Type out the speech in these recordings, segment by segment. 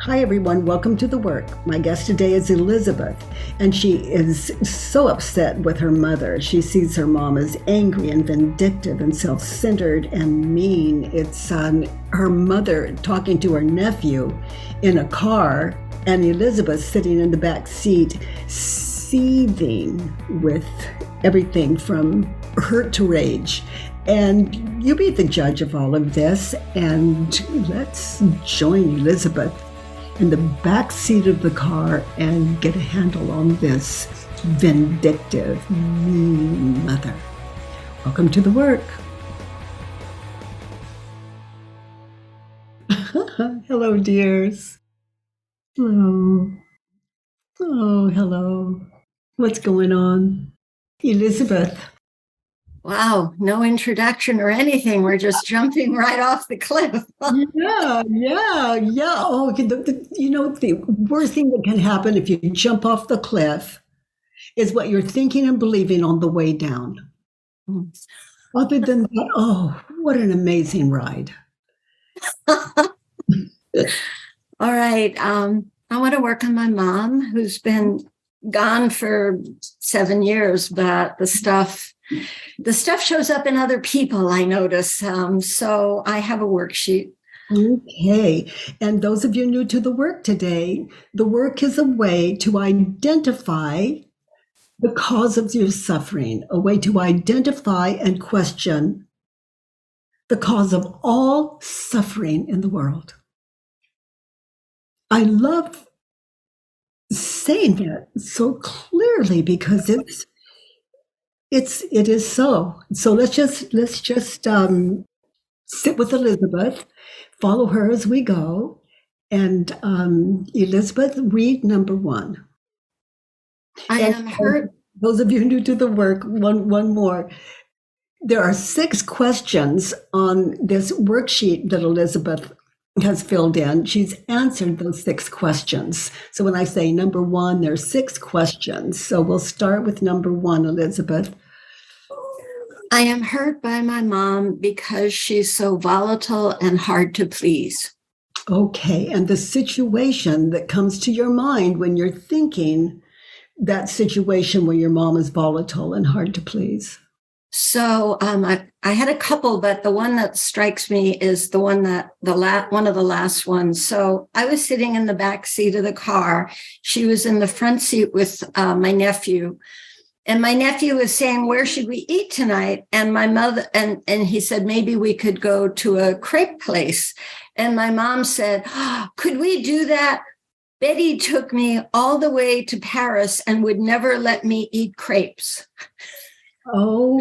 Hi, everyone. Welcome to the work. My guest today is Elizabeth, and she is so upset with her mother. She sees her mom as angry and vindictive and self-centered and mean. It's her mother talking to her nephew in a car, and Elizabeth sitting in the back seat, seething with everything from hurt to rage. And you be the judge of all of this, and let's join Elizabeth in the back seat of the car and get a handle on this vindictive, mean mother. Welcome to the work. Hello, dears. Hello. Oh, hello. What's going on? Elizabeth. Wow, no introduction or anything. We're just jumping right off the cliff. Yeah. Oh, the worst thing that can happen if you jump off the cliff is what you're thinking and believing on the way down. Other than that, oh, what an amazing ride. All right. I want to work on my mom, who's been gone for 7 years, but the stuff shows up in other people, I notice. So I have a worksheet. Okay. And those of you new to the work today, the work is a way to identify the cause of your suffering, a way to identify and question the cause of all suffering in the world. I love saying that so clearly because it is so. So let's just sit with Elizabeth, follow her as we go, and Elizabeth, read number 1. I am hurt. Those of you new to the work, one more. There are 6 questions on this worksheet that Elizabeth has filled in. She's answered those 6 questions. So when I say number 1, there's 6 questions. So we'll start with number 1, Elizabeth. I am hurt by my mom because she's so volatile and hard to please. Okay, and the situation that comes to your mind when you're thinking that situation where your mom is volatile and hard to please. So I had a couple, but the one that strikes me is the one that one of the last ones. So I was sitting in the back seat of the car. She was in the front seat with my nephew. And my nephew was saying, where should we eat tonight? And my mother, and he said, maybe we could go to a crepe place. And my mom said, could we do that? Betty took me all the way to Paris and would never let me eat crepes. Oh,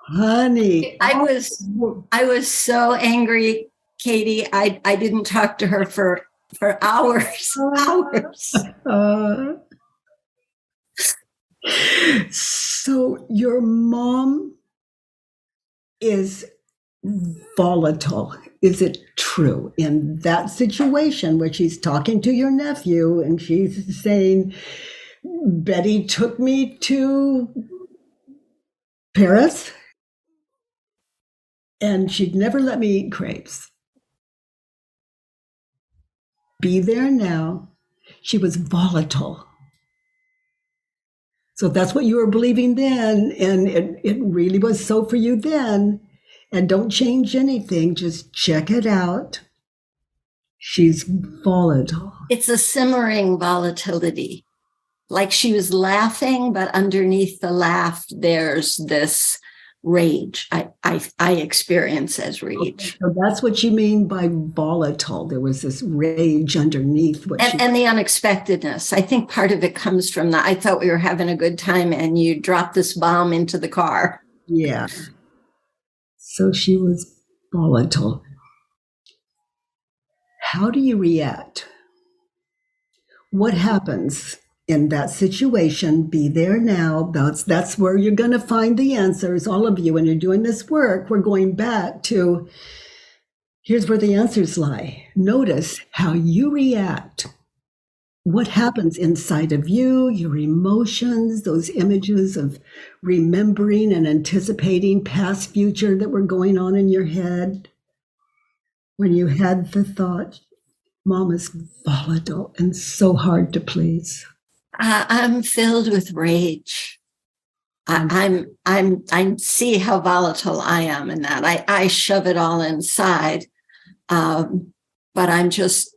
honey. I was so angry, Katie. I didn't talk to her for hours. So your mom is volatile. Is it true in that situation where she's talking to your nephew and she's saying, Betty took me to Paris and she'd never let me eat crepes? Be there now. She was volatile. So that's what you were believing then, and it really was so for you then. And don't change anything, just check it out. She's volatile. It's a simmering volatility. Like she was laughing, but underneath the laugh, there's this rage. I experience as rage. Okay, so that's what you mean by volatile. There was this rage underneath and the unexpectedness. I think part of it comes from that. I thought we were having a good time and you dropped this bomb into the car. Yeah. So she was volatile. How do you react? What happens in that situation? Be there now. That's where you're going to find the answers, all of you. When you're doing this work, we're going back to, here's where the answers lie. Notice how you react. What happens inside of you, your emotions, those images of remembering and anticipating past, future that were going on in your head when you had the thought, Mom is volatile and so hard to please. I'm filled with rage. Um, I see how volatile I am in that. I shove it all inside. But I'm just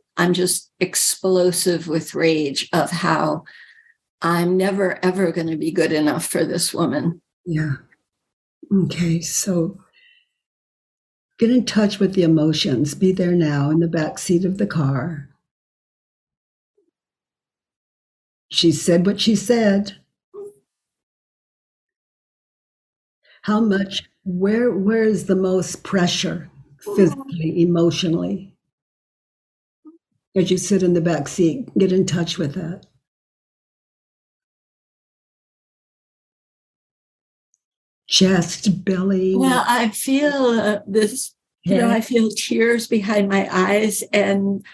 explosive with rage of how I'm never ever going to be good enough for this woman. yeah. Okay. So get in touch with the emotions. Be there now in the back seat of the car. She said what she said. How much, where is the most pressure physically, emotionally? As you sit in the back seat, get in touch with that. Chest, belly, Well, I feel this, head. I feel tears behind my eyes, and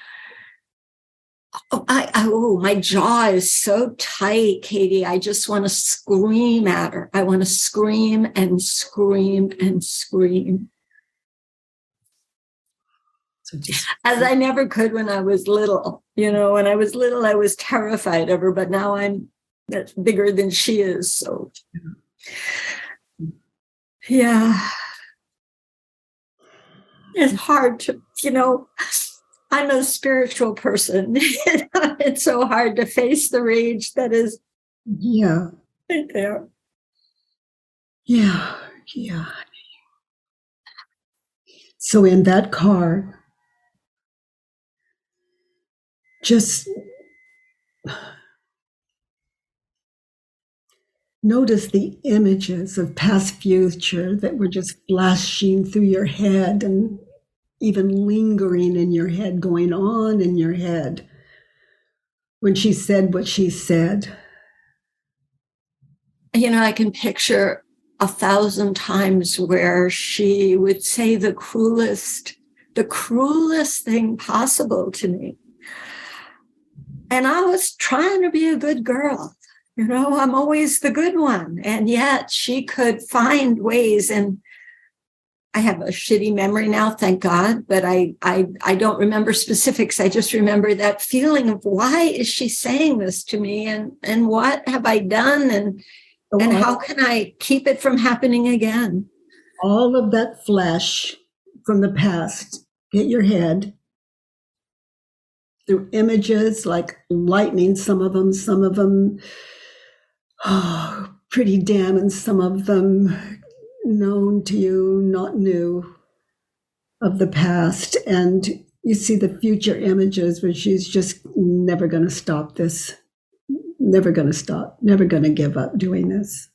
my jaw is so tight, Katie. I just want to scream at her. I want to scream and scream and scream. So just, As I never could when I was little. When I was little, I was terrified of her, but now I'm bigger than she is. So, yeah, it's hard to, I'm a spiritual person. It's so hard to face the rage that is yeah, right there. yeah, yeah. So in that car, just notice the images of past future that were just flashing through your head and even lingering in your head, going on in your head when she said what she said. I can picture 1,000 times where she would say the cruelest thing possible to me. And I was trying to be a good girl. I'm always the good one. And yet she could find ways. And I have a shitty memory now, thank God, but I don't remember specifics. I just remember that feeling of why is she saying this to me, and what have I done, and how can I keep it from happening again? All of that flesh from the past hit your head through images like lightning, some of them pretty dim, and some of them known to you, not new, of the past. And you see the future images where she's just never going to stop this, never going to stop, never going to give up doing this.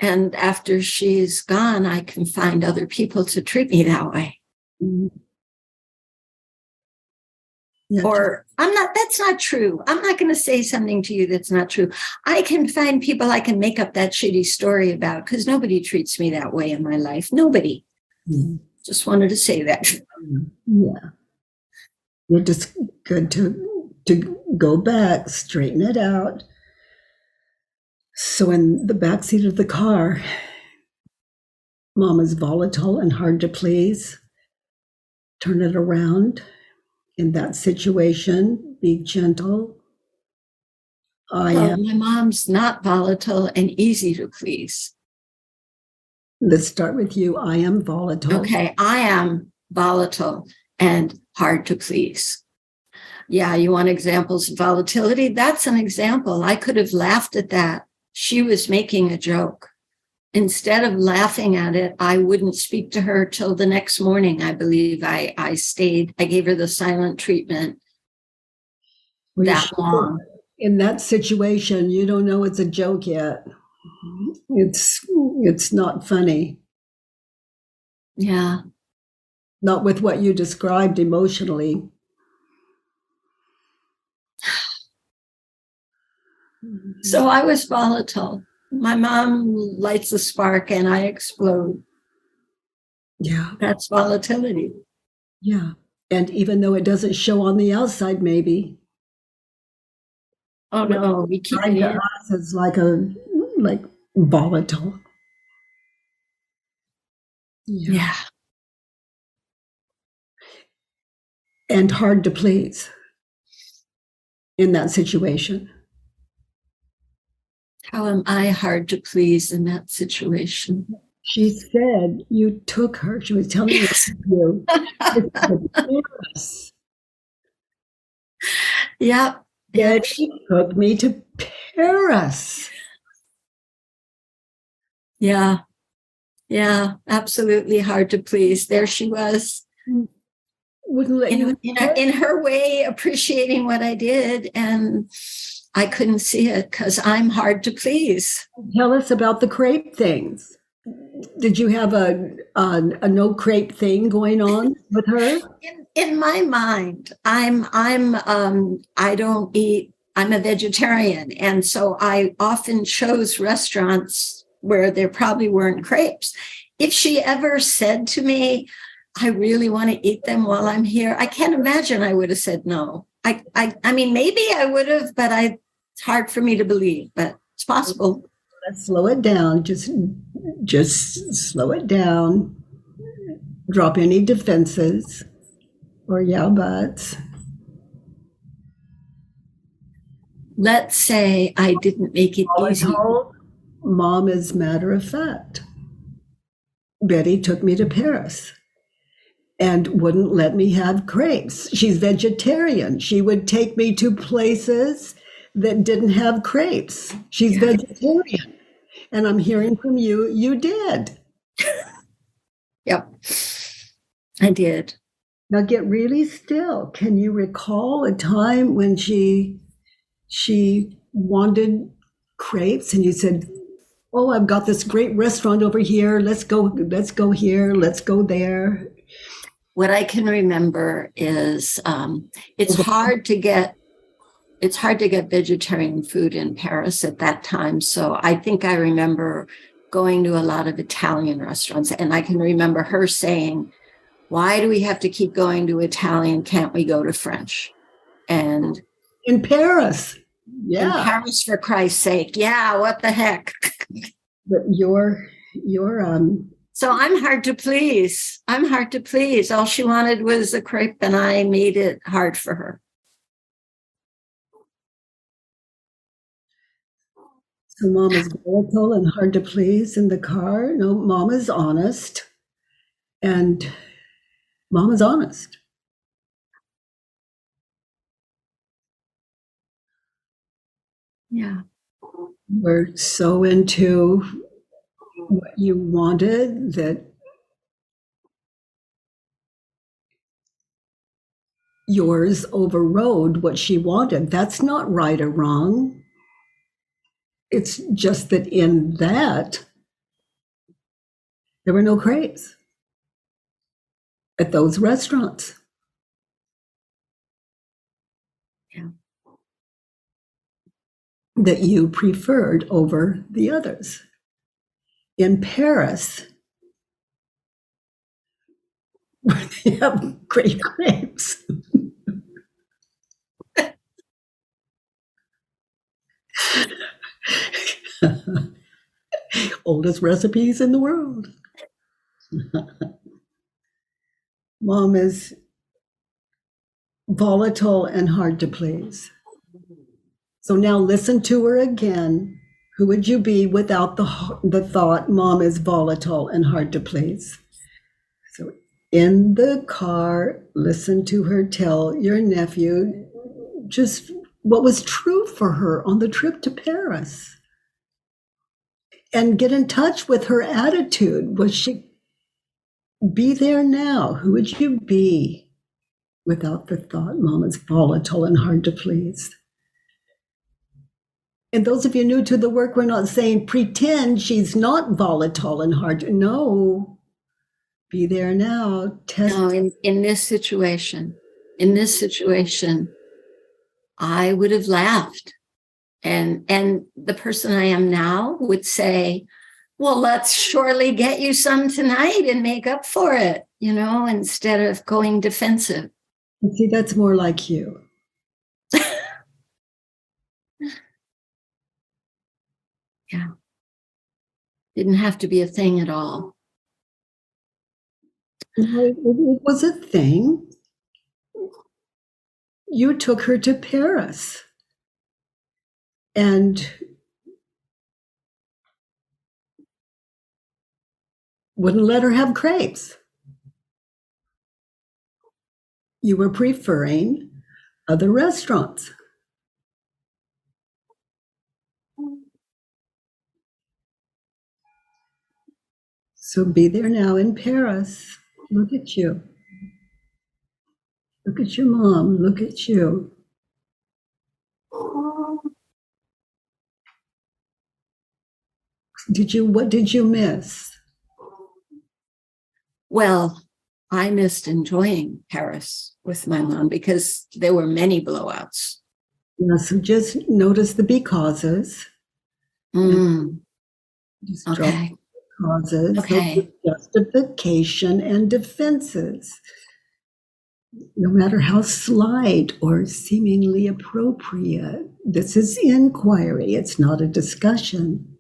And after she's gone, I can find other people to treat me that way. Mm-hmm. Yeah. Or that's not true. I'm not going to say something to you that's not true. I can find people I can make up that shitty story about, because nobody treats me that way in my life. Nobody. Mm-hmm. Just wanted to say that. Yeah. You're just good to go back, straighten it out. So in the backseat of the car, Mom is volatile and hard to please. Turn it around. In that situation, be gentle. My mom's not volatile and easy to please. Let's start with you. I am volatile. Okay, I am volatile and hard to please. Yeah, you want examples of volatility? That's an example. I could have laughed at that. She was making a joke. Instead of laughing at it, I wouldn't speak to her till the next morning. I believe I stayed. I gave her the silent treatment that long. In that situation, you don't know it's a joke yet. It's not funny. Yeah. Not with what you described emotionally. So I was volatile. My mom lights a spark and I explode. Yeah. That's volatility. Yeah. And even though it doesn't show on the outside, maybe. Oh no, we keep it in. It's like volatile. Yeah. and hard to please in that situation. How am I hard to please in that situation? She said you took her. She was telling Yes. you. Yes. Yeah. Yeah. She took me to Paris. Yeah. Yeah. Absolutely hard to please. There she was. Wouldn't let you In her way, appreciating what I did. And I couldn't see it because I'm hard to please. Tell us about the crepe things. Did you have a no crepe thing going on with her? In my mind, I don't eat. I'm a vegetarian, and so I often chose restaurants where there probably weren't crepes. If she ever said to me, I really want to eat them while I'm here, I can't imagine I would have said no. I mean, maybe I would have, but it's hard for me to believe, but it's possible. Let's slow it down. Just slow it down. Drop any defenses or yeah buts. Let's say I didn't make it easy. Mom is matter of fact. Betty took me to Paris and wouldn't let me have crepes. She's vegetarian. She would take me to places that didn't have crepes. She's vegetarian. And I'm hearing from you, you did. Yep, I did. Now get really still. Can you recall a time when she wanted crepes and you said, oh, I've got this great restaurant over here. Let's go here. Let's go there. What I can remember is it's hard to get vegetarian food in Paris at that time. So I think I remember going to a lot of Italian restaurants, and I can remember her saying, why do we have to keep going to Italian? Can't we go to French? And in Paris. Yeah. In Paris, for Christ's sake. Yeah, what the heck? But you're So I'm hard to please. I'm hard to please. All she wanted was a crepe, and I made it hard for her. So mom is volatile and hard to please in the car. No, mom is honest. And mom is honest. Yeah. We're so into what you wanted that yours overrode what she wanted. That's not right or wrong. It's just that in that, there were no crepes at those restaurants. Yeah. That you preferred over the others. In Paris, they have great crepes. Oldest recipes in the world. Mom is volatile and hard to please. So now listen to her again. Who would you be without the thought, mom is volatile and hard to please? So in the car, listen to her tell your nephew just what was true for her on the trip to Paris. And get in touch with her attitude. Was she be there now? Who would you be without the thought, mom is volatile and hard to please? And those of you new to the work, we're not saying pretend she's not volatile and hard to, no. Be there now. Test. No, in this situation, I would have laughed. And the person I am now would say, well, let's surely get you some tonight and make up for it, instead of going defensive. See, that's more like you. Yeah. Didn't have to be a thing at all. It was a thing. You took her to Paris and wouldn't let her have crepes. You were preferring other restaurants. So be there now in Paris. Look at you. Look at your mom. Look at you. What did you miss? Well, I missed enjoying Paris with my mom because there were many blowouts. Yeah, so just notice the becauses. Just drop Okay. causes, Okay. justification and defenses. No matter how slight or seemingly appropriate, this is inquiry, it's not a discussion.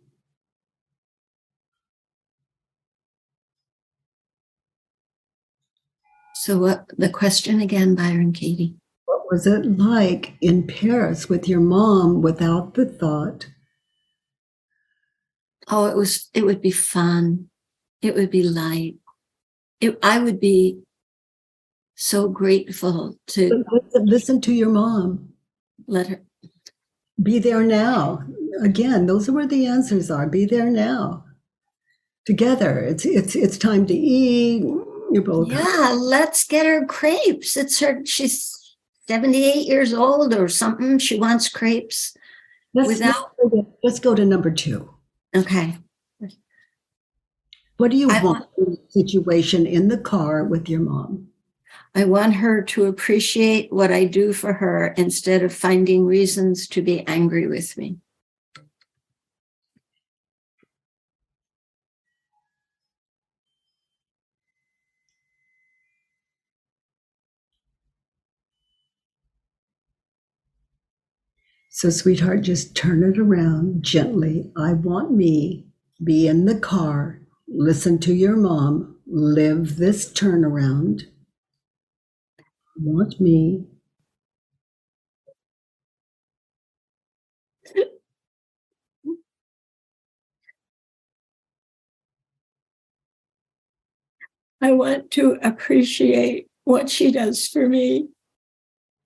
So what the question again, Byron, Katie? What was it like in Paris with your mom without the thought? Oh, it would be fun. It would be light. I would be so grateful to Listen to your mom. let her. Be there now. Again, those are where the answers are. Be there now. Together. It's time to eat. You're both. Yeah, let's get her crepes. She's 78 years old or something. She wants crepes. Let's go to number 2. Okay. What do you want in the situation in the car with your mom? I want her to appreciate what I do for her instead of finding reasons to be angry with me. So, sweetheart, just turn it around gently. I want me. Be in the car. Listen to your mom. Live this turnaround. I want me. I want to appreciate what she does for me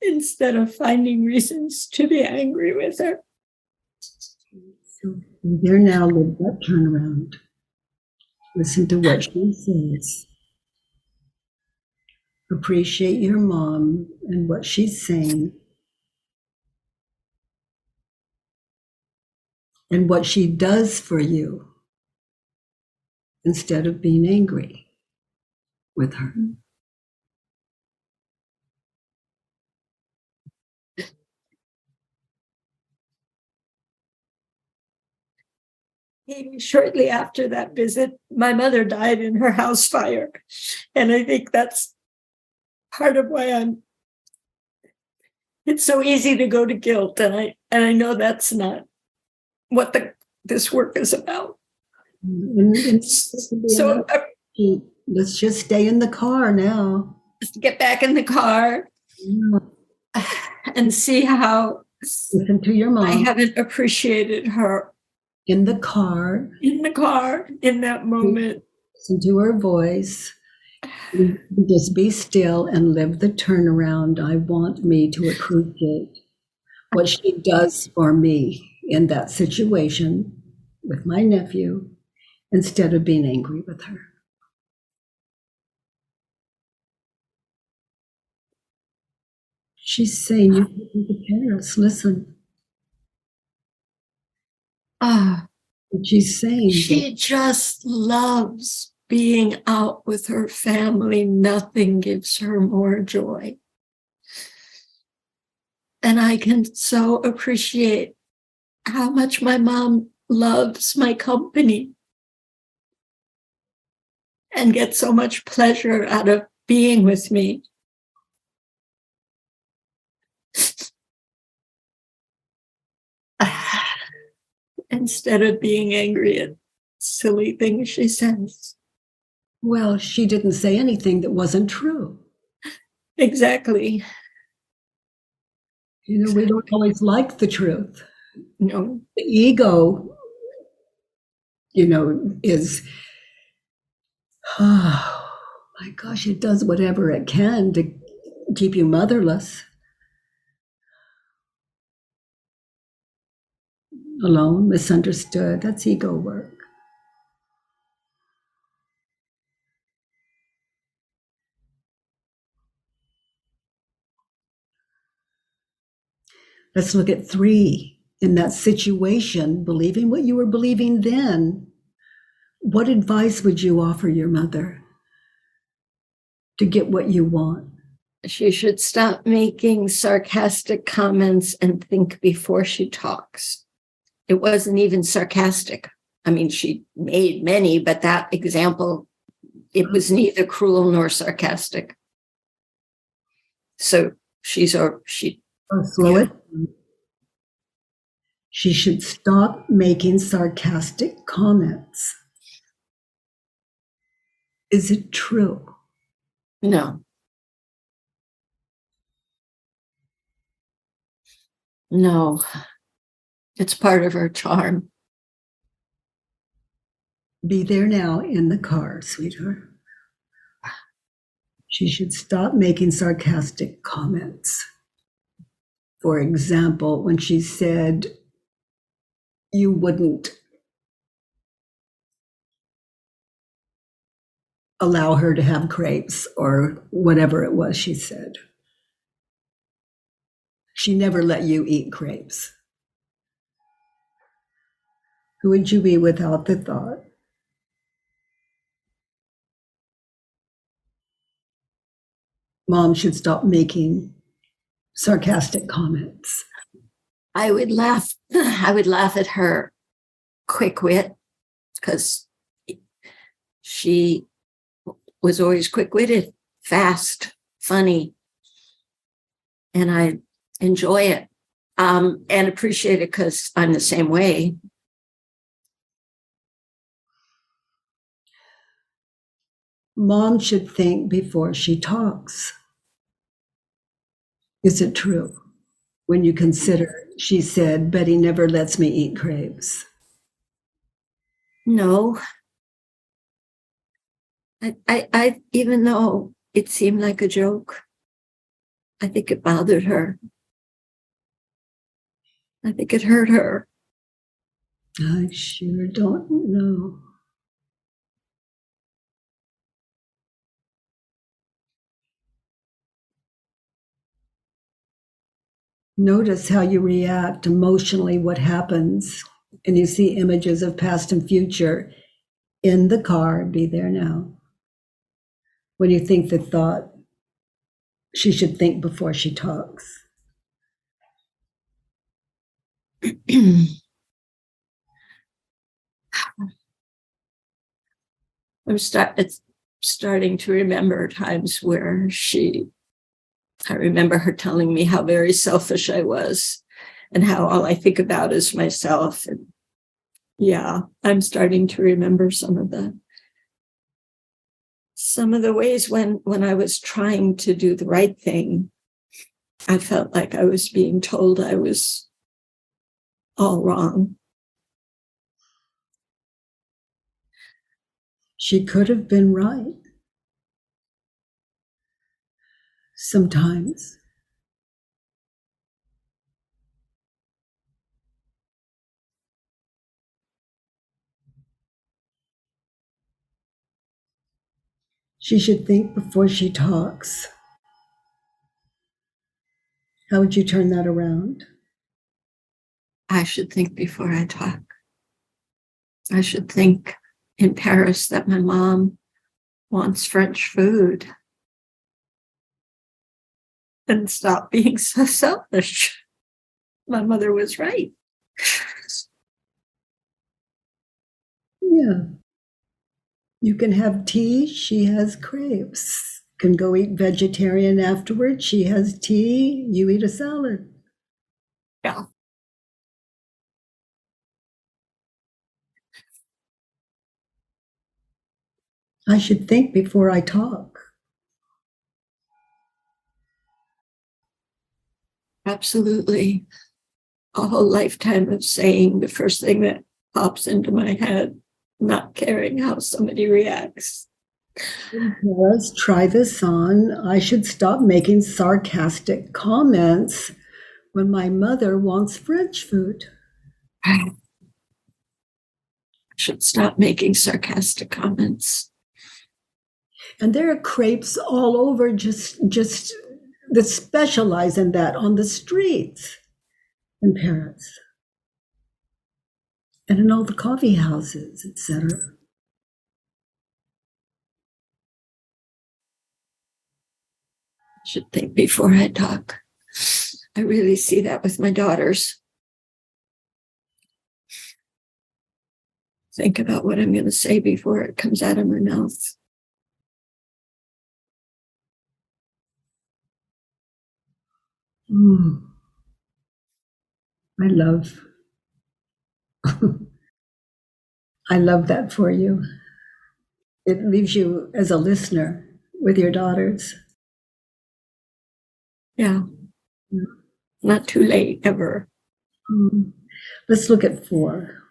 instead of finding reasons to be angry with her. So there now, live that turnaround. Listen to what she says. Appreciate your mom and what she's saying. And what she does for you instead of being angry with her. Shortly after that visit, my mother died in her house fire. And I think that's part of why it's so easy to go to guilt. And I know that's not what this work is about. So let's just stay in the car now. Just get back in the car and see how listen to your mom. I haven't appreciated her in the car in that moment. Listen to her voice. Just be still and live the turnaround. I want me to appreciate what she does for me in that situation with my nephew instead of being angry with her. She's saying, you take me to Paris. Listen. What she's saying. She just loves being out with her family. Nothing gives her more joy. And I can so appreciate how much my mom loves my company and gets so much pleasure out of being with me. Instead of being angry at silly things she says. Well, she didn't say anything that wasn't true. Exactly. We don't always like the truth. No, The ego, is, oh my gosh, it does whatever it can to keep you motherless, alone, misunderstood. That's ego work. Let's look at 3. In that situation, believing what you were believing then, what advice would you offer your mother to get what you want? she should stop making sarcastic comments and think before she talks. It wasn't even sarcastic. I mean, she made many, but that example, it was neither cruel nor sarcastic. So she Slow it. She should stop making sarcastic comments. Is it true? No. No. It's part of her charm. Be there now in the car, sweetheart. She should stop making sarcastic comments. For example, when she said you wouldn't allow her to have crepes or whatever it was she said. She never let you eat crepes. Who would you be without the thought? Mom should stop making sarcastic comments. I would laugh. I would laugh at her quick wit because she was always quick-witted, fast, funny, and I enjoy it and appreciate it because I'm the same way. Mom should think before she talks. Is it true? When you consider, she said, Betty never lets me eat crepes. No. I even though it seemed like a joke, I think it bothered her. I think it hurt her. I sure don't know. Notice how you react emotionally, what happens, and you see images of past and future in the car, be there now. When you think the thought, she should think before she talks. It's starting to remember times where I remember her telling me how very selfish I was and how all I think about is myself. And yeah, I'm starting to remember some of the ways when I was trying to do the right thing, I felt like I was being told I was all wrong. She could have been right. Sometimes. She should think before she talks. How would you turn that around? I should think before I talk. I should think in Paris that my mom wants French food and stop being so selfish. My mother was right. Yeah. You can have tea, she has crepes. Can go eat vegetarian afterwards, she has tea, you eat a salad. Yeah. I should think before I talk. Absolutely. A whole lifetime of saying the first thing that pops into my head, not caring how somebody reacts. Let's try this on. I should stop making sarcastic comments when my mother wants French food. I should stop making sarcastic comments. And there are crepes all over just that specialize in that on the streets in Paris and in all the coffee houses, etc. I should think before I talk. I really see that with my daughters. Think about what I'm going to say before it comes out of my mouth. I love I love that for you. It leaves you as a listener with your daughters. Yeah. Not too late ever. Let's look at 4.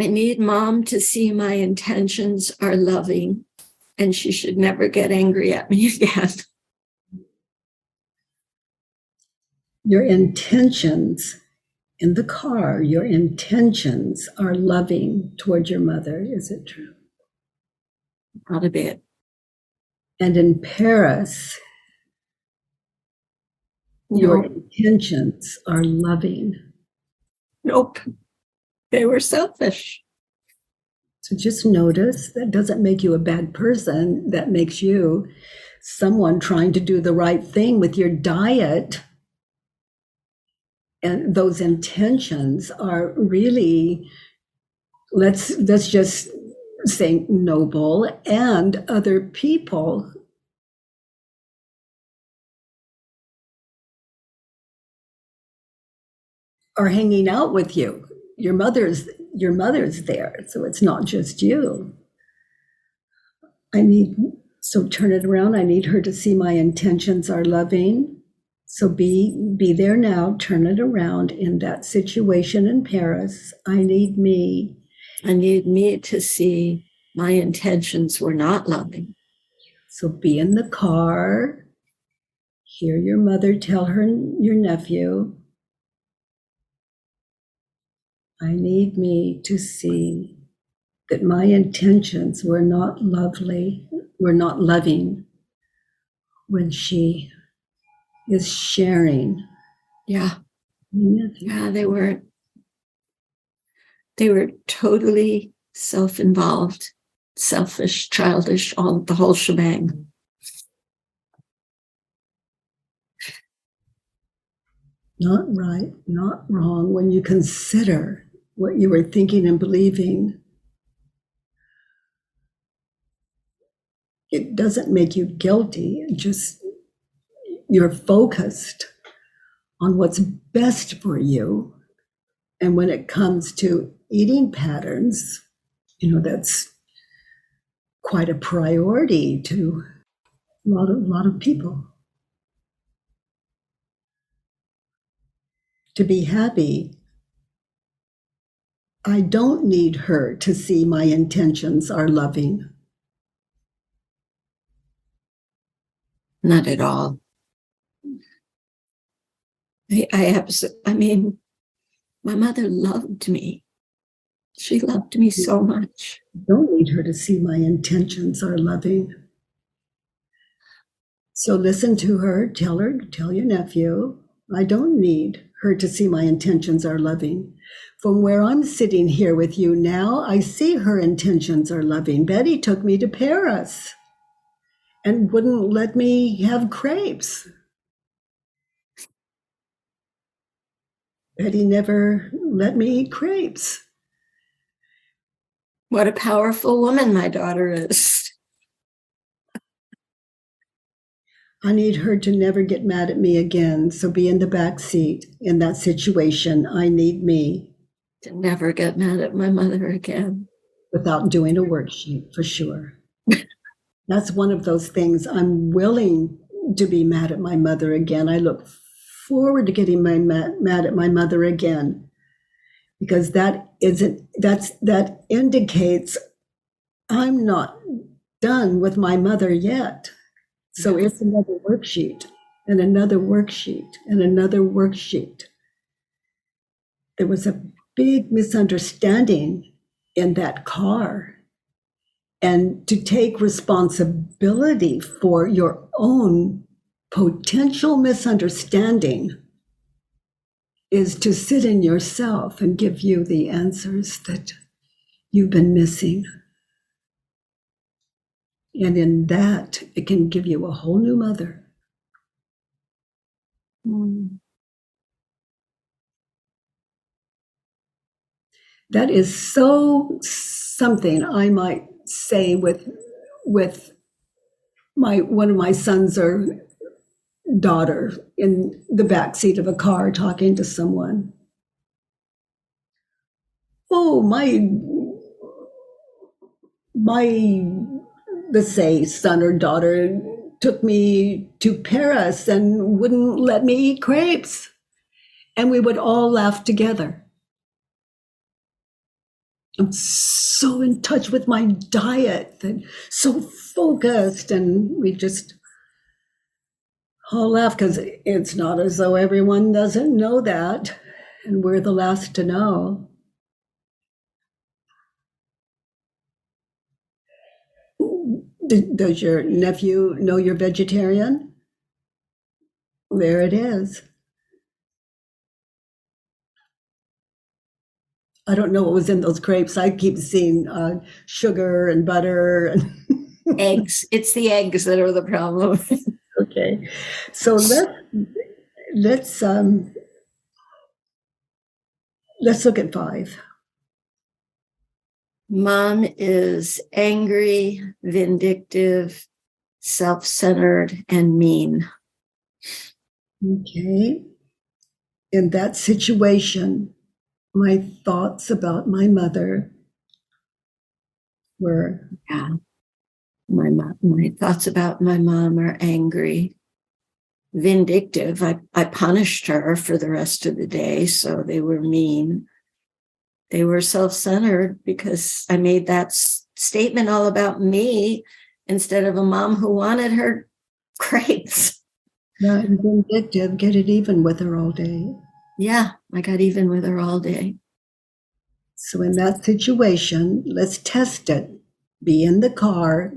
I need Mom to see my intentions are loving, and she should never get angry at me again. Your intentions in the car, your intentions are loving toward your mother. Is it true? Not a bit. And in Paris, your intentions are loving. Nope. They were selfish. So just notice that doesn't make you a bad person. That makes you someone trying to do the right thing with your diet. And those intentions are really, let's just say noble, and other people are hanging out with you. Your mother's there, so it's not just you. So turn it around. I need her to see my intentions are loving. So be there now, turn it around in that situation in Paris. I need me to see my intentions were not loving. So be in the car, hear your mother tell your nephew, I need me to see that my intentions were not loving when she is sharing. Yeah. Yeah, they were totally self-involved, selfish, childish, the whole shebang. Not right, not wrong. When you consider what you were thinking and believing, it doesn't make you guilty. You're focused on what's best for you. And when it comes to eating patterns, that's quite a priority to a lot of people. To be happy, I don't need her to see my intentions are loving. Not at all. My mother loved me. She loved me so much. I don't need her to see my intentions are loving. So listen to her, tell your nephew, I don't need her to see my intentions are loving. From where I'm sitting here with you now, I see her intentions are loving. Betty took me to Paris and wouldn't let me have crepes. Betty never let me eat crepes. What a powerful woman my daughter is. I need her to never get mad at me again. So be in the back seat in that situation. I need me to never get mad at my mother again. Without doing a worksheet, for sure. That's one of those things I'm willing to be mad at my mother again. I look forward to getting mad at my mother again, because that indicates I'm not done with my mother yet. So it's another worksheet and another worksheet and another worksheet. There was a big misunderstanding in that car. And to take responsibility for your own potential misunderstanding is to sit in yourself and give you the answers that you've been missing. And in that, it can give you a whole new mother. Mm. That is so something I might say with one of my sons or daughter in the back seat of a car talking to someone. Oh, let's say son or daughter took me to Paris and wouldn't let me eat crepes. And we would all laugh together. I'm so in touch with my diet and so focused, and we just all laugh because it's not as though everyone doesn't know that, and we're the last to know. Does your nephew know you're vegetarian? There it is. I don't know what was in those crepes. I keep seeing sugar and butter and Eggs. It's the eggs that are the problem. Okay, so let's look at 5. Mom is angry, vindictive, self-centered, and mean. Okay. In that situation, my thoughts about my mother were, My thoughts about my mom are angry, vindictive. I punished her for the rest of the day, so they were mean. They were self-centered because I made that statement all about me instead of a mom who wanted her crepes. yeah, and vindictive, get it even with her all day. Yeah, I got even with her all day. So in that situation, let's test it. Be in the car.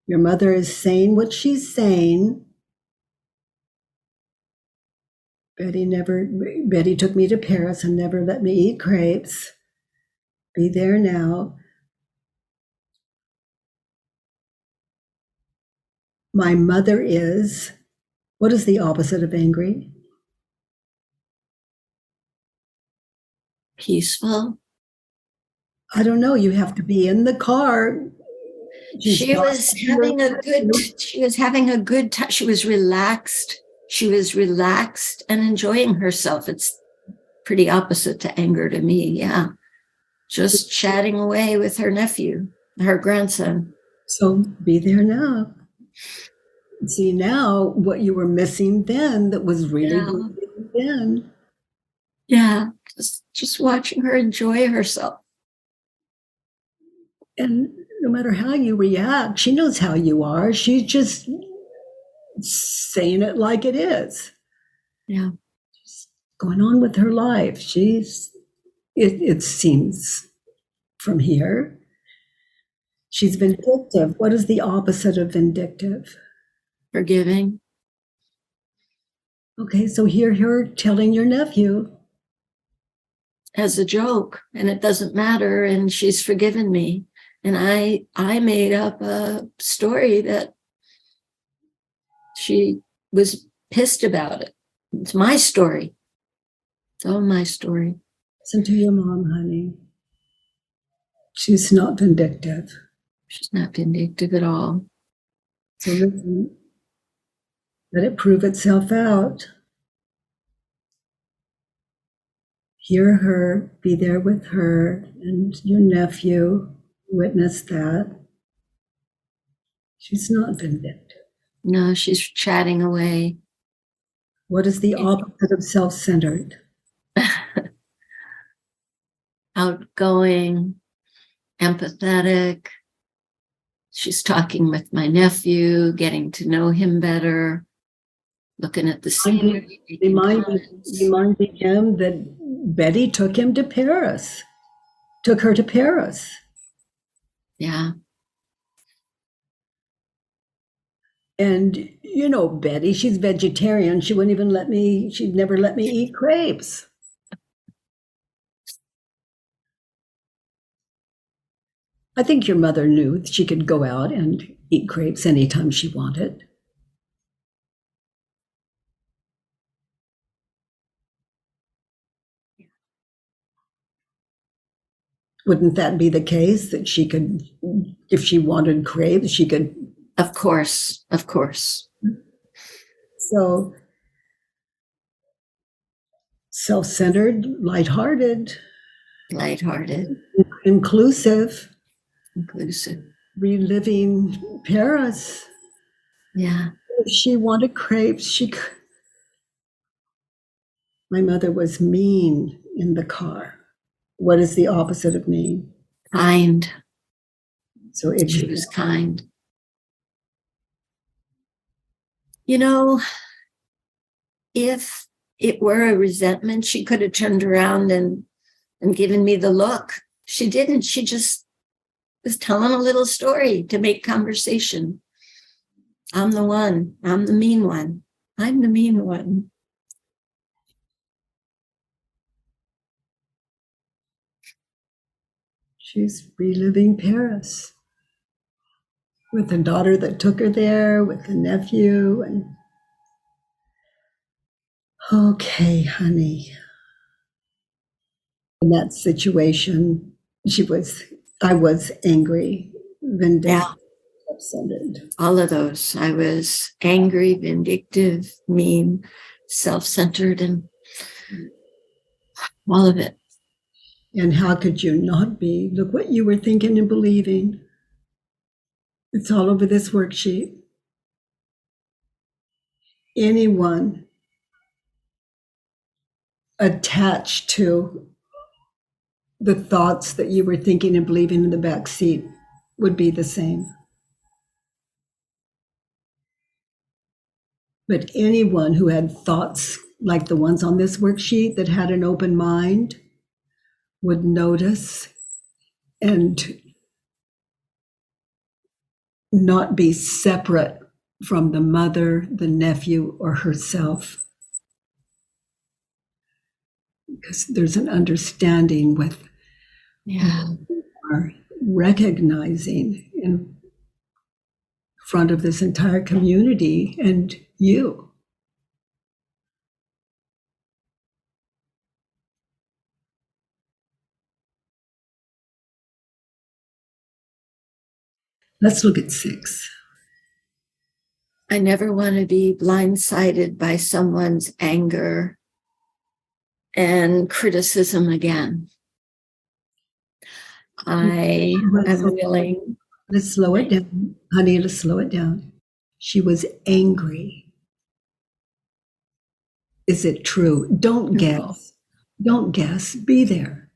Your mother is saying what she's saying. Betty took me to Paris and never let me eat crepes. Be there now. My mother is, what is the opposite of angry? Peaceful. I don't know. You have to be in the car. She was having a good time. She was relaxed. She was relaxed and enjoying herself. It's pretty opposite to anger to me. Yeah. Just chatting away with her nephew, her grandson. So be there now. See now what you were missing then that was really good then. Yeah. Just watching her enjoy herself. And no matter how you react, she knows how you are. She's just saying it like it is. Yeah. She's going on with her life. It seems from here. She's vindictive. What is the opposite of vindictive? Forgiving. Okay, so hear her telling your nephew. As a joke, and it doesn't matter, and she's forgiven me. And I made up a story that she was pissed about it. It's my story. It's all my story. Listen to your mom, honey. She's not vindictive. She's not vindictive at all. So listen, let it prove itself out. Hear her, be there with her, and your nephew witness that. She's not vindictive. No, she's chatting away. What is the opposite of self-centered? Outgoing, empathetic. She's talking with my nephew, getting to know him better, looking at the scenery. Reminding him that Betty took him to Paris, took her to Paris. Yeah. And, you know, Betty, she's vegetarian. She'd never let me eat crepes. I think your mother knew she could go out and eat crepes anytime she wanted. Wouldn't that be the case, that she could, if she wanted crepes, she could? Of course, of course. So self-centered, lighthearted, inclusive, reliving Paris. Yeah. If she wanted crepes, she could. My mother was mean in the car. What is the opposite of mean? Kind. So if she was kind. You know, if it were a resentment, she could have turned around and given me the look. She didn't. She just was telling a little story to make conversation. I'm the one. I'm the mean one. I'm the mean one. She's reliving Paris with the daughter that took her there, with the nephew. And okay, honey. In that situation, I was angry, vindictive, upset. All of those. I was angry, vindictive, mean, self-centered, and all of it. And how could you not be? Look what you were thinking and believing. It's all over this worksheet. Anyone attached to the thoughts that you were thinking and believing in the back seat would be the same. But anyone who had thoughts like the ones on this worksheet, that had an open mind, would notice and not be separate from the mother, the nephew, or herself. Because there's an understanding with are recognizing in front of this entire community and you. Let's look at 6. I never want to be blindsided by someone's anger and criticism again. I am willing. Let's slow it down. Honey, let's slow it down. She was angry. Is it true? Don't guess. Don't guess. Be there.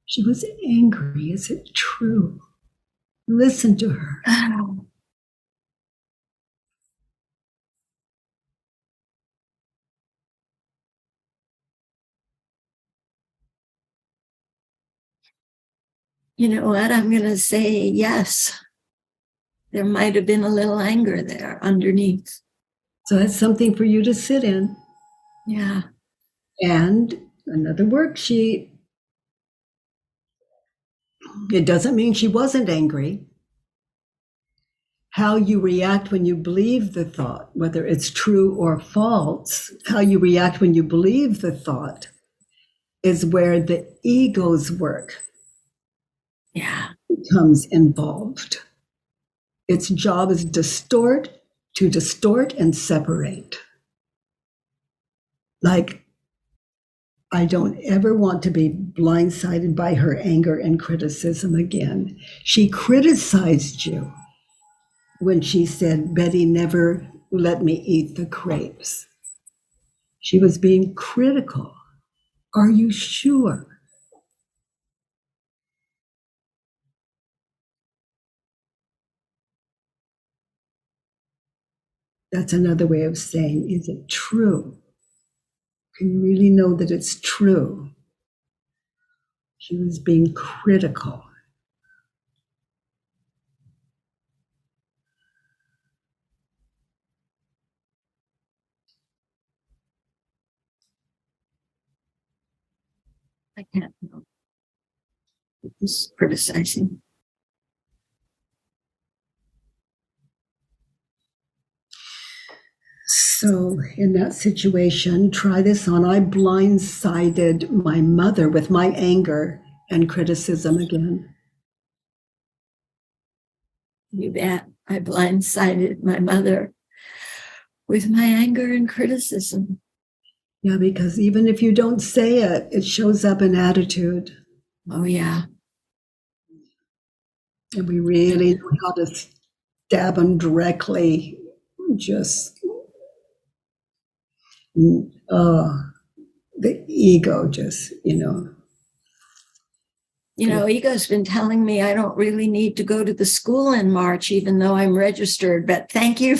She was angry. Is it true? Listen to her. You know what? I'm going to say yes. There might have been a little anger there underneath. So that's something for you to sit in. Yeah. And another worksheet. It doesn't mean she wasn't angry. How you react when you believe the thought, whether it's true or false, how you react when you believe the thought is where the ego's work becomes involved. Its job is to distort and separate. Like, I don't ever want to be blindsided by her anger and criticism again. She criticized you. when she said, Betty never let me eat the crepes. She was being critical. Are you sure? That's another way of saying, is it true? Can you really know that it's true? She was being critical. I can't know. It's criticizing. So, in that situation, try this on. I blindsided my mother with my anger and criticism again. You bet. I blindsided my mother with my anger and criticism. Yeah, because even if you don't say it, it shows up in attitude. Oh, yeah. And we really know how to stab them directly. Just, the ego just, Ego's been telling me I don't really need to go to the school in March, even though I'm registered. But thank you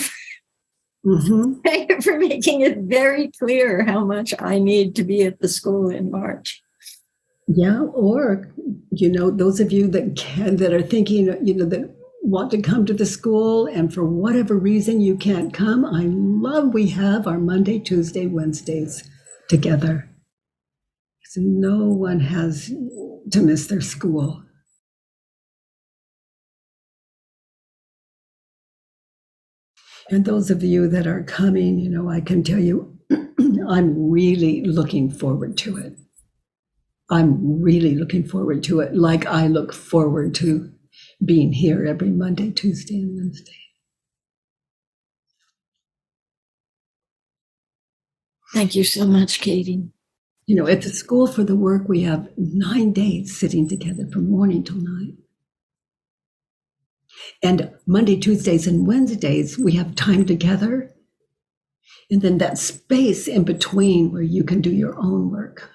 thank you for making it very clear how much I need to be at the school in March. Yeah, or, those of you that are thinking, that want to come to the school and for whatever reason you can't come, I love we have our Monday, Tuesday, Wednesdays together. So no one has to miss their school. And those of you that are coming, I can tell you, I'm really looking forward to it. I'm really looking forward to it, like I look forward to being here every Monday, Tuesday, and Wednesday. Thank you so much, Katie. At the School for the Work, we have 9 days sitting together from morning till night. And Monday, Tuesdays, and Wednesdays, we have time together. And then that space in between where you can do your own work.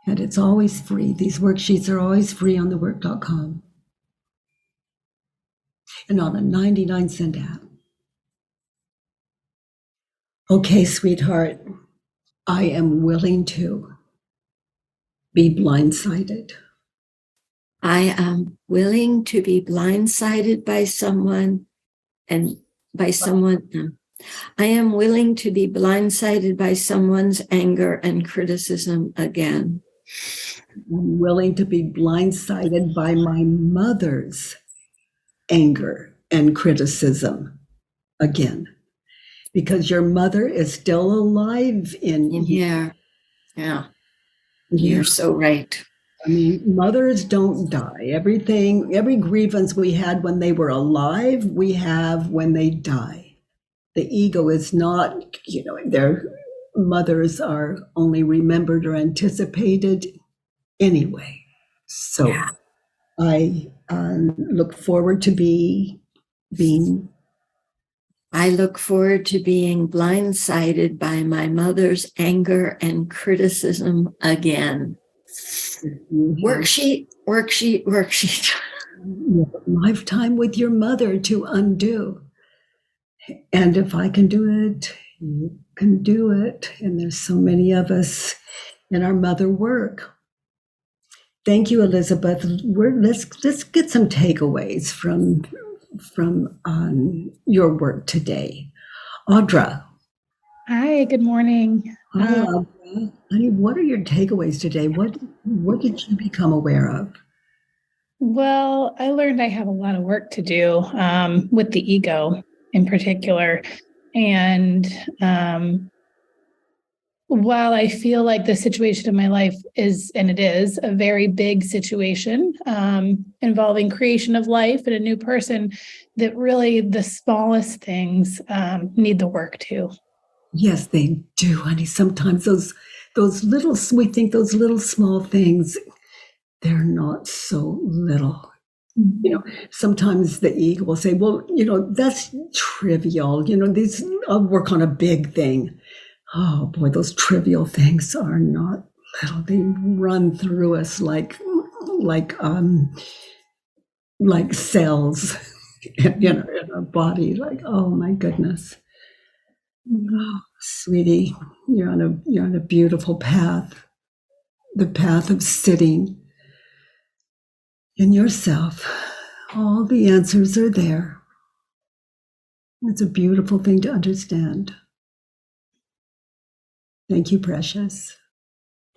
And it's always free. These worksheets are always free on thework.com and on a 99-cent app. Okay, sweetheart, I am willing to be blindsided. I am willing to be blindsided by someone and by someone. I am willing to be blindsided by someone's anger and criticism again. I'm willing to be blindsided by my mother's anger and criticism again, because your mother is still alive in here. Yeah. You're so right. I mean, mothers don't die. Every grievance we had when they were alive, we have when they die. The ego is not, their mothers are only remembered or anticipated anyway. So yeah. I look forward to being. I look forward to being blindsided by my mother's anger and criticism again. Worksheet. Lifetime with your mother to undo. And if I can do it, you can do it. And there's so many of us in our mother work. Thank you, Elizabeth. Let's get some takeaways from your work today. Audra. Hi, good morning. Hi, Audra. Honey, what are your takeaways today? What did you become aware of? Well, I learned I have a lot of work to do with the ego in particular. And while I feel like the situation in my life is a very big situation involving creation of life and a new person, that really the smallest things need the work too. Yes, they do, honey. Sometimes those little, we think those little small things, they're not so little. You know, sometimes the ego will say, well, that's trivial. I'll work on a big thing. Oh boy, those trivial things are not little. They run through us like cells in our body. Like, oh my goodness. Oh, sweetie, you're on a beautiful path. The path of sitting in yourself. All the answers are there. It's a beautiful thing to understand. Thank you, precious.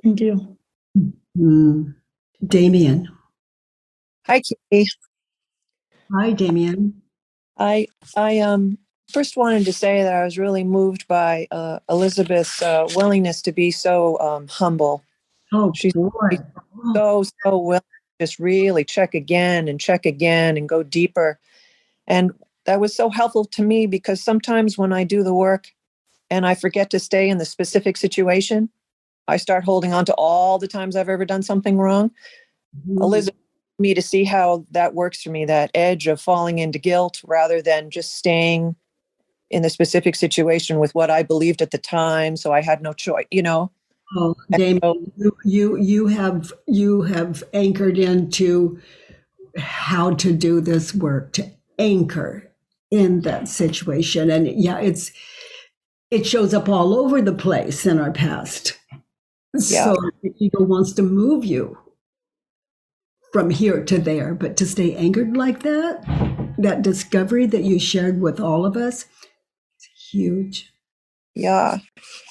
Thank you. Damien. Hi, Katie. Hi, Damien. I first wanted to say that I was really moved by Elizabeth's willingness to be so humble. Oh, She's boy. so willing to just really check again and go deeper. And that was so helpful to me because sometimes when I do the work and I forget to stay in the specific situation, I start holding on to all the times I've ever done something wrong. Elizabeth, me to see how that works for me, that edge of falling into guilt rather than just staying in the specific situation with what I believed at the time. So I had no choice, Oh, Damien, you have anchored into how to do this work, to anchor in that situation. And yeah, it shows up all over the place in our past. Yeah. So the ego wants to move you from here to there, but to stay anchored like that discovery that you shared with all of us, it's huge. Yeah.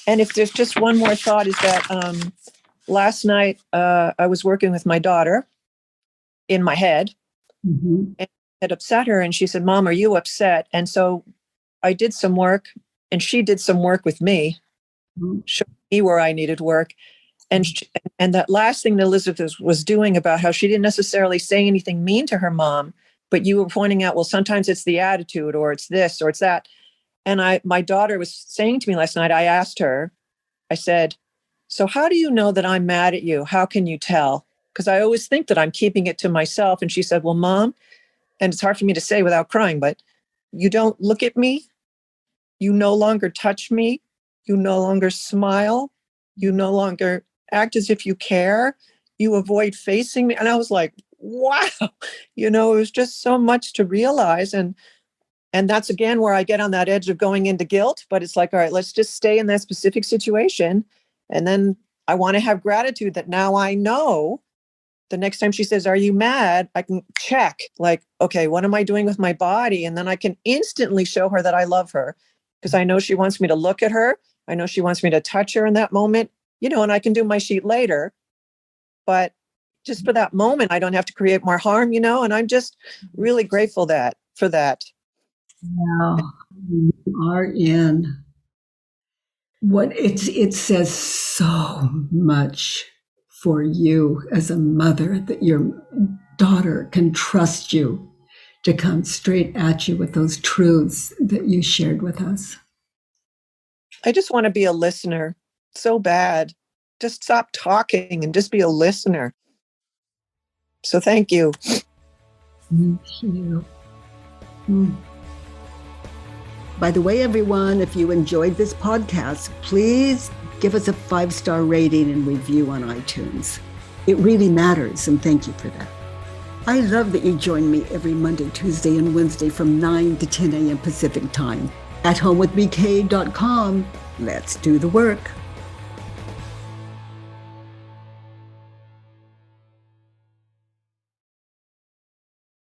And if there's just one more thought is that last night I was working with my daughter in my head and it had upset her. And she said, Mom, are you upset? And so I did some work and she did some work with me, showing me where I needed work. And that last thing that Elizabeth was doing about how she didn't necessarily say anything mean to her mom, but you were pointing out, well, sometimes it's the attitude or it's this or it's that. And my daughter was saying to me last night, I asked her, I said, so how do you know that I'm mad at you? How can you tell? Because I always think that I'm keeping it to myself. And she said, well, Mom, and it's hard for me to say without crying, but you don't look at me. You no longer touch me. You no longer smile. You no longer act as if you care. You avoid facing me. And I was like, wow, it was just so much to realize. And that's again where I get on that edge of going into guilt, but it's like, all right, let's just stay in that specific situation. And then I want to have gratitude that now I know the next time she says, are you mad? I can check like, okay, what am I doing with my body? And then I can instantly show her that I love her because I know she wants me to look at her. I know she wants me to touch her in that moment, and I can do my sheet later. But just for that moment, I don't have to create more harm, and I'm just really grateful for that. Wow, you are in. What it says so much for you as a mother that your daughter can trust you to come straight at you with those truths that you shared with us. I just want to be a listener so bad. Just stop talking and just be a listener. So thank you. Thank you. By the way, everyone, if you enjoyed this podcast, please give us a 5-star rating and review on iTunes. It really matters, and thank you for that. I love that you join me every Monday, Tuesday, and Wednesday from 9 to 10 a.m. Pacific time at homewithbk.com. Let's do the work.